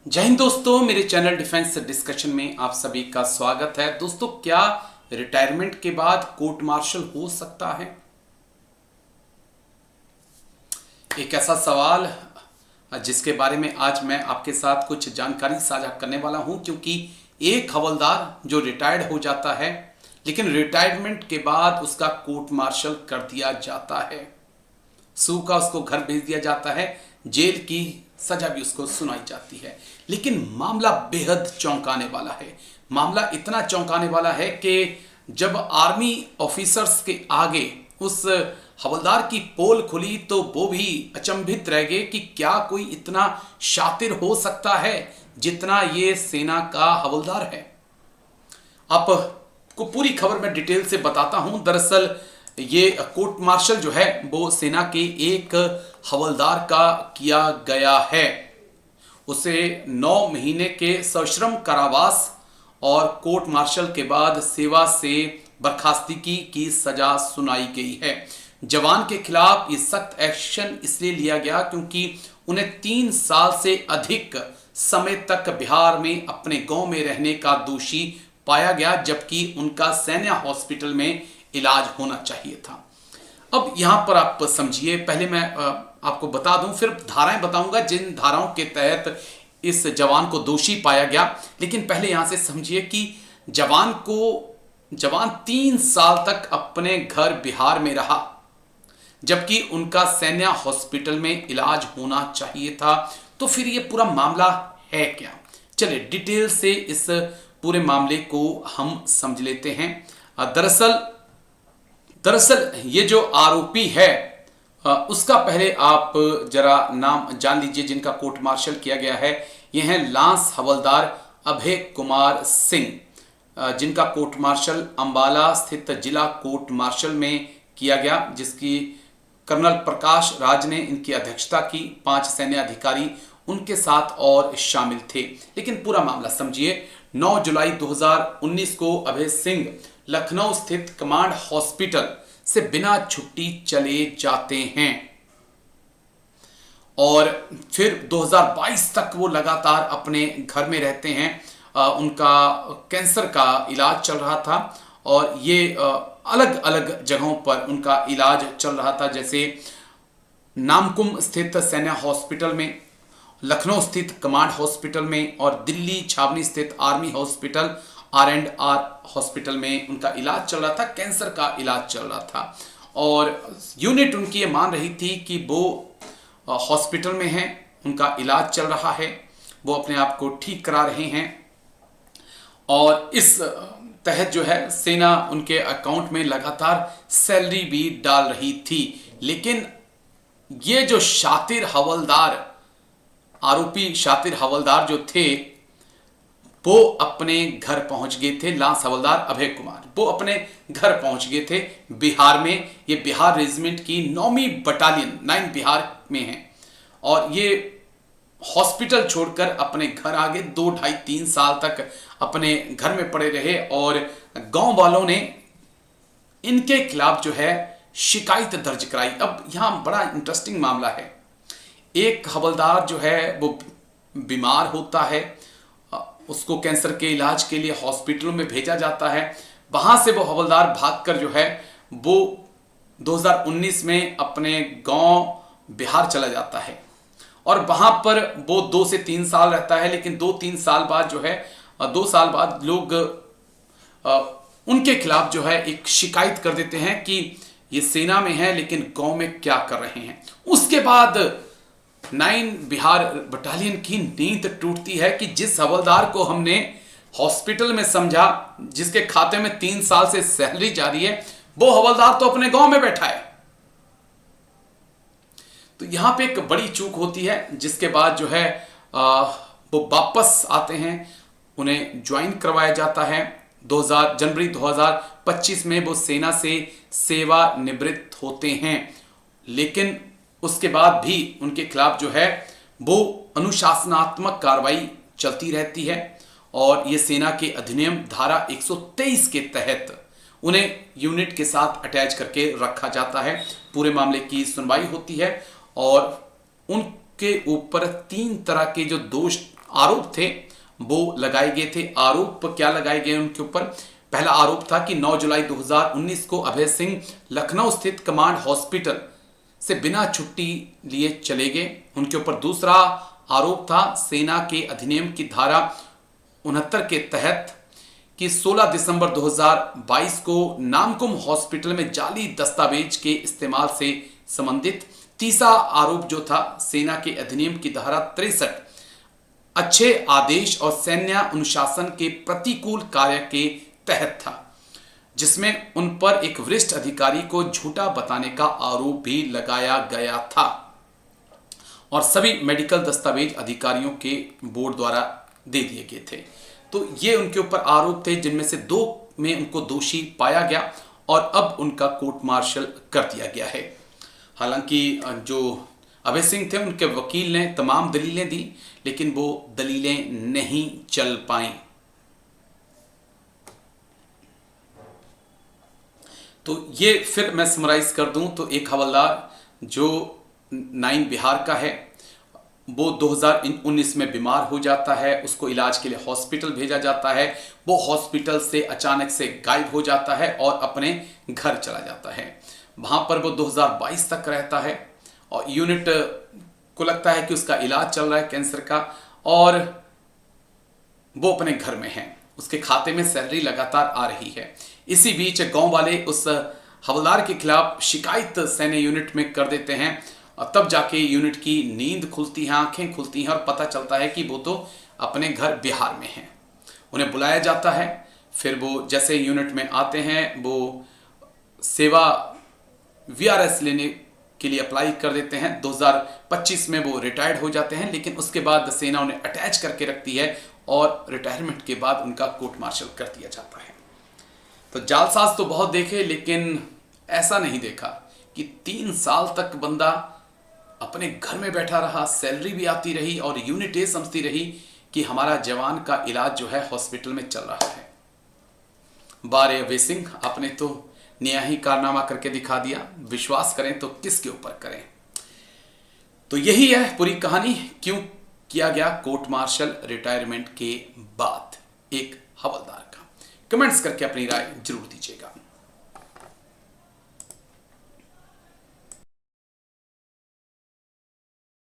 जय हिंद दोस्तों, मेरे चैनल डिफेंस डिस्कशन में आप सभी का स्वागत है। दोस्तों, क्या रिटायरमेंट के बाद कोर्ट मार्शल हो सकता है? एक ऐसा सवाल जिसके बारे में आज मैं आपके साथ कुछ जानकारी साझा करने वाला हूं, क्योंकि एक हवलदार जो रिटायर्ड हो जाता है लेकिन रिटायरमेंट के बाद उसका कोर्ट मार्शल कर दिया जाता है, सू का उसको घर भेज दिया जाता है, जेल की सजा भी उसको सुनाई जाती है। लेकिन मामला बेहद चौंकाने वाला है। मामला इतना चौंकाने वाला है कि जब आर्मी ऑफिसर्स के आगे उस हवलदार की पोल खुली तो वो भी अचंभित रह गए कि क्या कोई इतना शातिर हो सकता है जितना ये सेना का हवलदार है। आपको पूरी खबर मैं डिटेल से बताता हूं। दरअसल ये कोर्ट मार्शल जो है वो सेना के एक हवलदार का किया गया है। उसे 9 महीने के सश्रम कारावास और कोर्ट मार्शल के बाद सेवा से बर्खास्तगी की सजा सुनाई गई है। जवान के खिलाफ ये सख्त एक्शन इसलिए लिया गया क्योंकि उन्हें 3 साल से अधिक समय तक बिहार में अपने गांव में रहने का दोषी पाया गया, जबकि उनका सैन्य हॉस्पिटल में इलाज होना चाहिए था। अब यहां पर आप समझिए, पहले मैं आपको बता दूं, फिर धाराएं बताऊंगा जिन धाराओं के तहत इस जवान को दोषी पाया गया। लेकिन पहले यहां से समझिए कि जवान 3 साल तक अपने घर बिहार में रहा, जबकि उनका सैन्य हॉस्पिटल में इलाज होना चाहिए था। तो फिर ये पूरा मामला है क्या? चलिए डिटेल से इस पूरे मामले को हम समझ लेते हैं। दरअसल ये जो आरोपी है उसका पहले आप जरा नाम जान लीजिए जिनका कोर्ट मार्शल किया गया है। ये हैं लांस हवलदार अभय कुमार सिंह, जिनका कोर्ट मार्शल अंबाला स्थित जिला कोर्ट मार्शल में किया गया, जिसकी कर्नल प्रकाश राज ने इनकी अध्यक्षता की। 5 सैन्य अधिकारी उनके साथ और शामिल थे। लेकिन पूरा मामला समझिए। 9 जुलाई 2019 को अभय सिंह लखनऊ स्थित कमांड हॉस्पिटल से बिना छुट्टी चले जाते हैं और फिर 2022 तक वो लगातार अपने घर में रहते हैं। उनका कैंसर का इलाज चल रहा था और ये अलग अलग जगहों पर उनका इलाज चल रहा था, जैसे नामकुम स्थित सैन्य हॉस्पिटल में, लखनऊ स्थित कमांड हॉस्पिटल में और दिल्ली छावनी स्थित आर्मी हॉस्पिटल R&R हॉस्पिटल में उनका इलाज चल रहा था। कैंसर का इलाज चल रहा था और यूनिट उनकी ये मान रही थी कि वो हॉस्पिटल में हैं, उनका इलाज चल रहा है, वो अपने आप को ठीक करा रहे हैं और इस तहत जो है सेना उनके अकाउंट में लगातार सैलरी भी डाल रही थी। लेकिन ये जो शातिर हवलदार, आरोपी शातिर हवलदार जो थे, वो अपने घर पहुंच गए थे। लांस हवलदार अभय कुमार वो अपने घर पहुंच गए थे बिहार में। ये बिहार रेजिमेंट की 9वीं बटालियन 9 बिहार में है और ये हॉस्पिटल छोड़कर अपने घर आ गए। 2, 2.5, 3 साल तक अपने घर में पड़े रहे और गांव वालों ने इनके खिलाफ जो है शिकायत दर्ज कराई। अब यहां बड़ा इंटरेस्टिंग मामला है। एक हवलदार जो है वो बीमार होता है, उसको कैंसर के इलाज के लिए हॉस्पिटलों में भेजा जाता है। वहां से वो हवलदार भागकर जो है वो 2019 में अपने गांव बिहार चला जाता है और वहां पर वो 2 से 3 साल रहता है। लेकिन 2-3 साल बाद जो है 2 साल बाद लोग उनके खिलाफ जो है एक शिकायत कर देते हैं कि ये सेना में है लेकिन गांव में क्या कर रहे हैं। उसके बाद 9 बिहार बटालियन की नींद टूटती है कि जिस हवलदार को हमने हॉस्पिटल में समझा, जिसके खाते में 3 साल से सैलरी जारी है, वो हवलदार तो अपने गांव में बैठा है। तो यहां पे एक बड़ी चूक होती है, जिसके बाद जो है वो वापस आते हैं, उन्हें ज्वाइन करवाया जाता है। जनवरी 2025 में वो सेना से सेवानिवृत्त होते हैं। लेकिन उसके बाद भी उनके खिलाफ जो है वो अनुशासनात्मक कार्रवाई चलती रहती है और ये सेना के अधिनियम धारा 123 के तहत उन्हें यूनिट के साथ अटैच करके रखा जाता है। पूरे मामले की सुनवाई होती है और उनके ऊपर 3 तरह के जो दोष आरोप थे वो लगाए गए थे। आरोप क्या लगाए गए उनके ऊपर? पहला आरोप था कि 9 जुलाई 2019 को अभय सिंह लखनऊ स्थित कमांड हॉस्पिटल से बिना छुट्टी लिए चले गए। उनके ऊपर दूसरा आरोप था सेना के अधिनियम की धारा 69 के तहत कि 16 दिसंबर 2022 को नामकुम हॉस्पिटल में जाली दस्तावेज के इस्तेमाल से संबंधित। तीसरा आरोप जो था सेना के अधिनियम की धारा 63 अच्छे आदेश और सैन्य अनुशासन के प्रतिकूल कार्य के तहत था, जिसमें उन पर एक वरिष्ठ अधिकारी को झूठा बताने का आरोप भी लगाया गया था और सभी मेडिकल दस्तावेज अधिकारियों के बोर्ड द्वारा दे दिए गए थे। तो ये उनके ऊपर आरोप थे, जिनमें से 2 में उनको दोषी पाया गया और अब उनका कोर्ट मार्शल कर दिया गया है। हालांकि जो अभय सिंह थे उनके वकील ने तमाम दलीलें दी, लेकिन वो दलीलें नहीं चल पाईं। तो ये फिर मैं समराइज कर दूं तो एक हवलदार जो 9 बिहार का है वो 2019 में बीमार हो जाता है, उसको इलाज के लिए हॉस्पिटल भेजा जाता है। वो हॉस्पिटल से अचानक से गायब हो जाता है और अपने घर चला जाता है। वहां पर वो 2022 तक रहता है और यूनिट को लगता है कि उसका इलाज चल रहा है कैंसर का और वो अपने घर में है। उसके खाते में सैलरी लगातार आ रही है। इसी बीच गांव वाले उस हवलदार के खिलाफ शिकायत सैन्य यूनिट में कर देते हैं और तब जाके यूनिट की नींद खुलती है, आंखें खुलती हैं और पता चलता है कि वो तो अपने घर बिहार में हैं। उन्हें बुलाया जाता है। फिर वो जैसे यूनिट में आते हैं वो सेवा वीआरएस लेने के लिए अप्लाई कर देते हैं। 2025 में वो रिटायर्ड हो जाते हैं, लेकिन उसके बाद सेना उन्हें अटैच करके रखती है और रिटायरमेंट के बाद उनका कोर्ट मार्शल कर दिया जाता है। तो जालसाज तो बहुत देखे, लेकिन ऐसा नहीं देखा कि 3 साल तक बंदा अपने घर में बैठा रहा, सैलरी भी आती रही और यूनिट ये समझती रही कि हमारा जवान का इलाज जो है हॉस्पिटल में चल रहा है। बारे अभय सिंह, आपने तो नया ही कारनामा करके दिखा दिया। विश्वास करें तो किसके ऊपर करें? तो यही है पूरी कहानी, क्यों किया गया कोर्ट मार्शल रिटायरमेंट के बाद एक हवलदार का। कमेंट्स करके अपनी राय जरूर दीजिएगा।